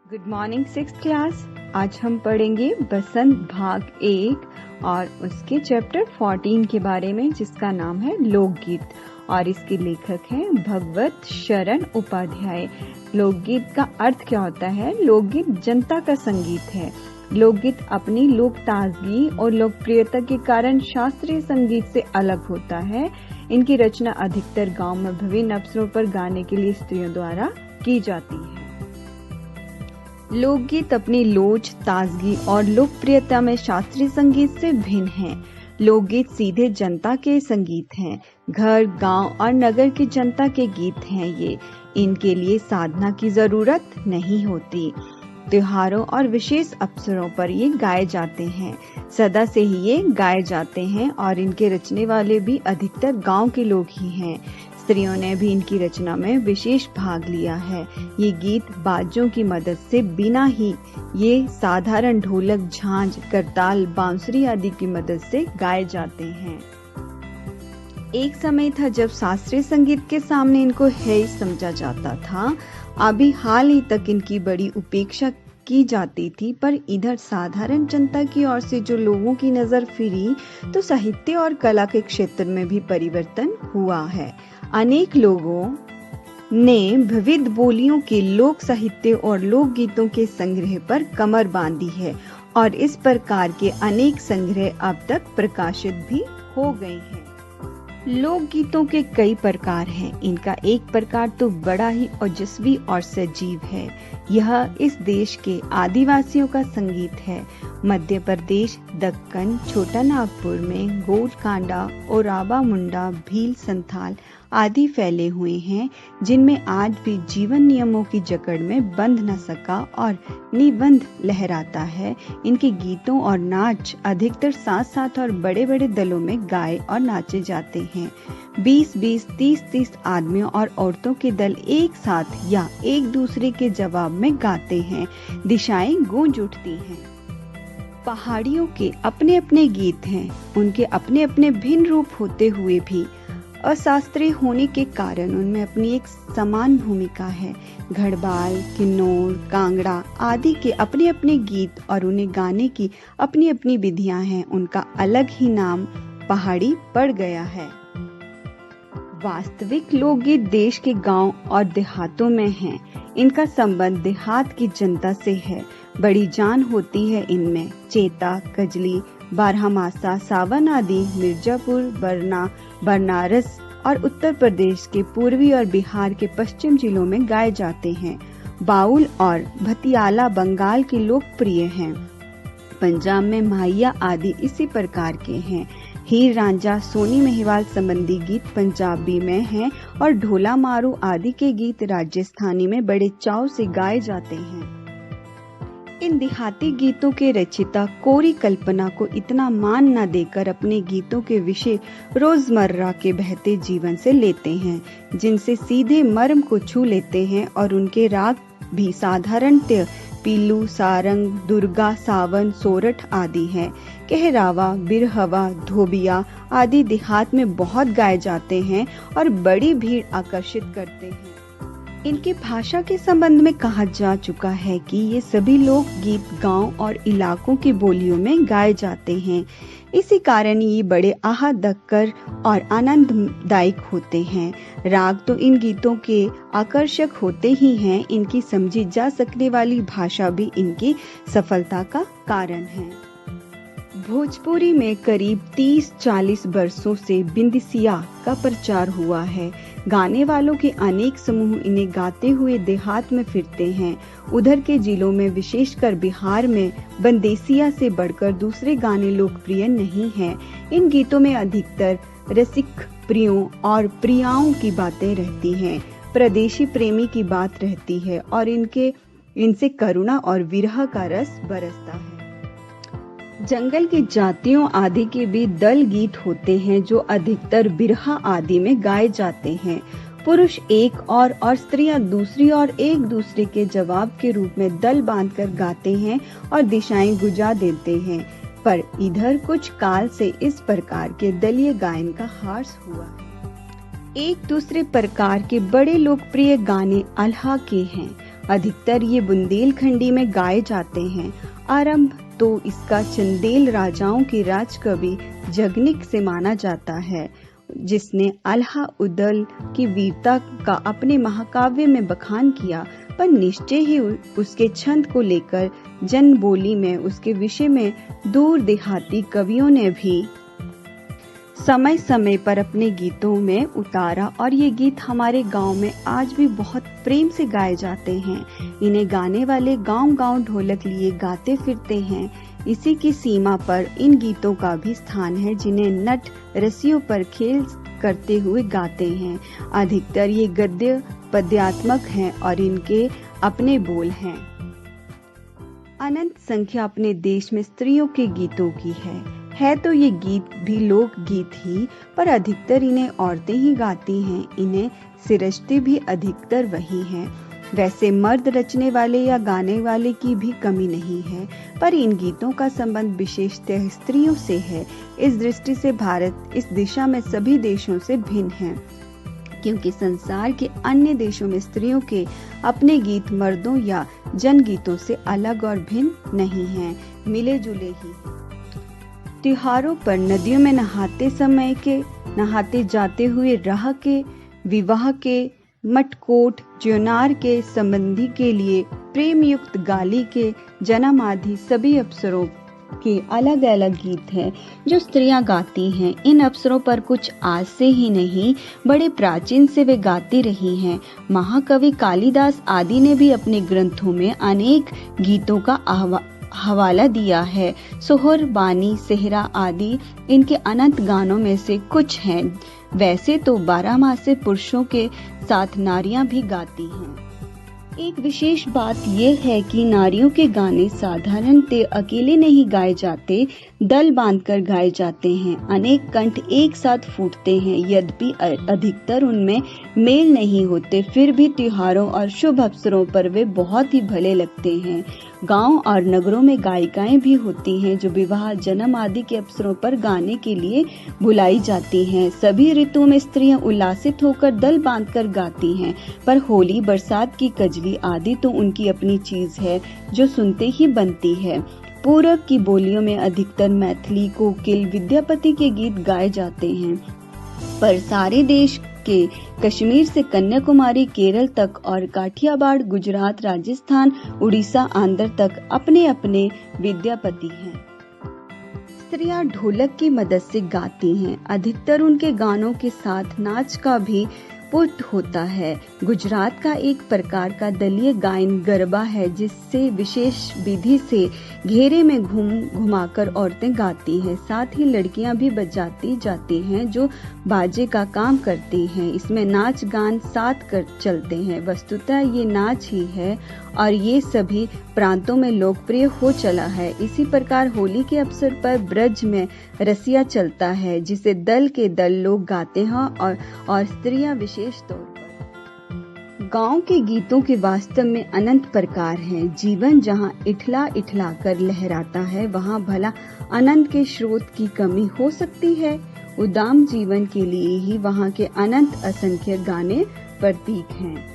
Good morning 6th class. आज हम पढ़ेंगे बसंत भाग 1 और उसके चैप्टर 14 के बारे में, जिसका नाम है लोकगीत और इसके लेखक हैं भगवत शरण उपाध्याय। लोकगीत का अर्थ क्या होता है? लोकगीत जनता का संगीत है। लोकगीत अपनी लोक ताजगी और लोकप्रियता के कारण शास्त्रीय संगीत से अलग होता है। इनकी रचना अधिकतर गांव में विभिन्न अवसरों पर गाने के लिए स्त्रियों द्वारा की जाती है। लोकगीत अपनी लोच, ताजगी और लोकप्रियता में शास्त्रीय संगीत से भिन्न हैं। लोकगीत सीधे जनता के संगीत हैं। घर, गांव और नगर की जनता के गीत हैं ये। इनके लिए साधना की जरूरत नहीं होती। त्योहारों और विशेष अवसरों पर ये गाए जाते हैं। सदा से ही ये गाए जाते हैं और इनके रचने वाले भी अधिकतर गांव के लोग ही हैं। स्त्रियों ने भी इनकी रचना में विशेष भाग लिया है। ये गीत बाजों की मदद से, बिना ही ये साधारण ढोलक, झांझ, करताल, बांसुरी आदि की मदद से गाए जाते हैं। एक समय था जब शास्त्रीय संगीत के सामने इनको हेय समझा जाता था। अभी हाल ही तक इनकी बड़ी उपेक्षा की जाती थी, पर इधर साधारण जनता की ओर से जो लोगों की नजर फिरी तो साहित्य और कला के क्षेत्र में भी परिवर्तन हुआ है। अनेक लोगों ने विविध बोलियों के लोक साहित्य और लोक गीतों के संग्रह पर कमर बांधी है और इस प्रकार के अनेक संग्रह अब तक प्रकाशित भी हो गए हैं। लोक गीतों के कई प्रकार हैं। इनका एक प्रकार तो बड़ा ही ओजस्वी और सजीव है। यह इस देश के आदिवासियों का संगीत है। मध्य प्रदेश, दक्कन, छोटा नागपुर में गोरकांडा, ओरावा मुंडा, भील, संथाल आदि फैले हुए हैं, जिनमें आज भी जीवन नियमों की जकड़ में बंध न सका और निबंध लहराता है। इनके गीतों और नाच अधिकतर साथ साथ और बड़े बड़े दलों में गाए और नाचे जाते हैं। 20-20, 30-30 आदमियों और औरतों के दल एक साथ या एक दूसरे के जवाब में गाते हैं। दिशाएं गूंज उठती हैं। पहाड़ियों के अपने अपने गीत हैं। उनके अपने अपने भिन्न रूप होते हुए भी अशास्त्रीय होने के कारण उनमें अपनी एक समान भूमिका है। घड़बाल, किन्नौर, कांगड़ा आदि के अपने अपने गीत और उन्हें गाने की अपनी अपनी विधियां हैं। उनका अलग ही नाम पहाड़ी पड़ गया है। वास्तविक लोकगीत देश के गांव और देहातों में हैं। इनका संबंध देहात की जनता से है। बड़ी जान होती है इनमें। चेता, कजली, बारहमासा, सावन आदि मिर्जापुर, बरना, बनारस और उत्तर प्रदेश के पूर्वी और बिहार के पश्चिम जिलों में गाए जाते हैं। बाउल और भतियाला बंगाल के लोकप्रिय हैं। पंजाब में माहिया आदि इसी प्रकार के हैं। हीर रांझा, सोनी महिवाल संबंधी गीत पंजाबी में हैं और ढोला मारू आदि के गीत राजस्थानी में बड़े चाव से गाए जाते हैं। इन देहाती गीतों के रचयिता कोरी कल्पना को इतना मान न देकर अपने गीतों के विषय रोजमर्रा के बहते जीवन से लेते हैं, जिनसे सीधे मर्म को छू लेते हैं और उनके राग भी साधारणतः पीलू, सारंग, दुर्गा, सावन, सोरठ आदि हैं। कहरावा, बिरहवा, धोबिया आदि देहात में बहुत गाए जाते हैं और बड़ी भीड़ आकर्षित करते हैं। इनके भाषा के संबंध में कहा जा चुका है कि ये सभी लोक गीत गांव और इलाकों की बोलियों में गाए जाते हैं। इसी कारण ये बड़े आहतकर और आनंददायक होते हैं। राग तो इन गीतों के आकर्षक होते ही हैं। इनकी समझी जा सकने वाली भाषा भी इनकी सफलता का कारण है। भोजपुरी में करीब 30-40 वर्षों से बिंदिसिया का प्रचार हुआ है। गाने वालों के अनेक समूह इन्हें गाते हुए देहात में फिरते हैं। उधर के जिलों में, विशेषकर बिहार में, बंदेसिया से बढ़कर दूसरे गाने लोकप्रिय नहीं हैं। इन गीतों में अधिकतर रसिक प्रियों और प्रियाओं की बातें रहती हैं। प्रदेशी प्रेमी की बात रहती है और इनसे करुणा और विरह का रस बरसता है। जंगल की जातियों आदि के भी दल गीत होते हैं, जो अधिकतर बिरहा आदि में गाए जाते हैं। पुरुष एक और स्त्रियां दूसरी और एक दूसरे के जवाब के रूप में दल बांधकर गाते हैं और दिशाएं गुजा देते हैं। पर इधर कुछ काल से इस प्रकार के दलीय गायन का ह्रास हुआ है। एक दूसरे प्रकार के बड़े लोकप्रिय गाने अल्लाह के हैं। अधिकतर ये बुंदेलखंडी में गाए जाते हैं। आरंभ तो इसका चंदेल राजाओं के राजकवि जगनिक से माना जाता है, जिसने अलाउद्दौला की वीरता का अपने महाकाव्य में बखान किया, पर निश्चय ही उसके छंद को लेकर जन बोली में उसके विषय में दूर देहाती कवियों ने भी समय समय पर अपने गीतों में उतारा और ये गीत हमारे गांव में आज भी बहुत प्रेम से गाए जाते हैं। इन्हें गाने वाले गांव-गांव ढोलक लिए गाते फिरते हैं। इसी की सीमा पर इन गीतों का भी स्थान है, जिन्हें नट रस्सियों पर खेल करते हुए गाते हैं। अधिकतर ये गद्य पद्यात्मक हैं और इनके अपने बोल हैं। अनंत संख्या अपने देश में स्त्रियों के गीतों की है तो ये गीत भी लोक गीत ही, पर अधिकतर इन्हें औरतें ही गाती हैं। इन्हें सिरजते भी अधिकतर वही हैं। वैसे मर्द रचने वाले या गाने वाले की भी कमी नहीं है, पर इन गीतों का संबंध विशेषतः स्त्रियों से है। इस दृष्टि से भारत इस दिशा में सभी देशों से भिन्न है, क्योंकि संसार के अन्य देशों में स्त्रियों के अपने गीत मर्दों या जनगीतों से अलग और भिन्न नहीं हैं, मिले जुले ही। त्योहारों पर नदियों में नहाते जाते हुए राह के, विवाह के, मटकोट ज्योनार के संबंधी के लिए, प्रेम युक्त गाली के, जन्म आदि सभी अवसरों के अलग अलग गीत हैं जो स्त्रियां गाती हैं। इन अवसरों पर कुछ आज से ही नहीं, बड़े प्राचीन से वे गाती रही हैं। महाकवि कालिदास आदि ने भी अपने ग्रंथों में अनेक गीतों का हवाला दिया है। सोहर, बानी, सेहरा आदि इनके अनंत गानों में से कुछ हैं। वैसे तो 12 माह से पुरुषों के साथ नारियां भी गाती हैं। एक विशेष बात यह है कि नारियों के गाने साधारणतः अकेले नहीं गाए जाते, दल बांधकर गाए जाते हैं। अनेक कंठ एक साथ फूटते हैं, यद्यपि अधिकतर उनमें मेल नहीं होते, फिर भी त्योहारों और शुभ अवसरों पर वे बहुत ही भले लगते हैं। गांव और नगरों में गायिकाएं भी होती हैं जो विवाह, जन्म आदि के अवसरों पर गाने के लिए बुलाई जाती हैं। सभी ऋतुओं में स्त्रियां उल्लासित होकर दल बांधकर गाती हैं, पर होली, बरसात की कजली आदि तो उनकी अपनी चीज है जो सुनते ही बनती है। पूरब की बोलियों में अधिकतर मैथिली, कोकिल, विद्यापति के गीत गाए जाते हैं, पर सारे देश के कश्मीर से कन्याकुमारी, केरल तक और काठियावाड़, गुजरात, राजस्थान, उड़ीसा, आंध्र तक अपने अपने विद्यापति हैं। स्त्रियां ढोलक की मदद से गाती हैं। अधिकतर उनके गानों के साथ नाच का भी पुट होता है। गुजरात का एक प्रकार का दलीय गायन गरबा है, जिससे विशेष विधि से घेरे में घुमाकर औरतें गाती हैं। साथ ही लड़कियां भी बजाती जाती हैं जो बाजे का काम करती हैं। इसमें नाच गान साथ कर चलते हैं। वस्तुतः ये नाच ही है और ये सभी प्रांतों में लोकप्रिय हो चला है। इसी प्रकार होली के अवसर पर ब्रज में रसिया चलता है, जिसे दल के दल लोग गाते हैं और स्त्रियां विशेष तौर पर। गांव के गीतों के वास्तव में अनंत प्रकार हैं। जीवन जहां इठला इठला कर लहराता है, वहां भला अनंत के स्रोत की कमी हो सकती है। उदाम जीवन के लिए ही वहां के अनंत असंख्य गाने प्रतीक हैं।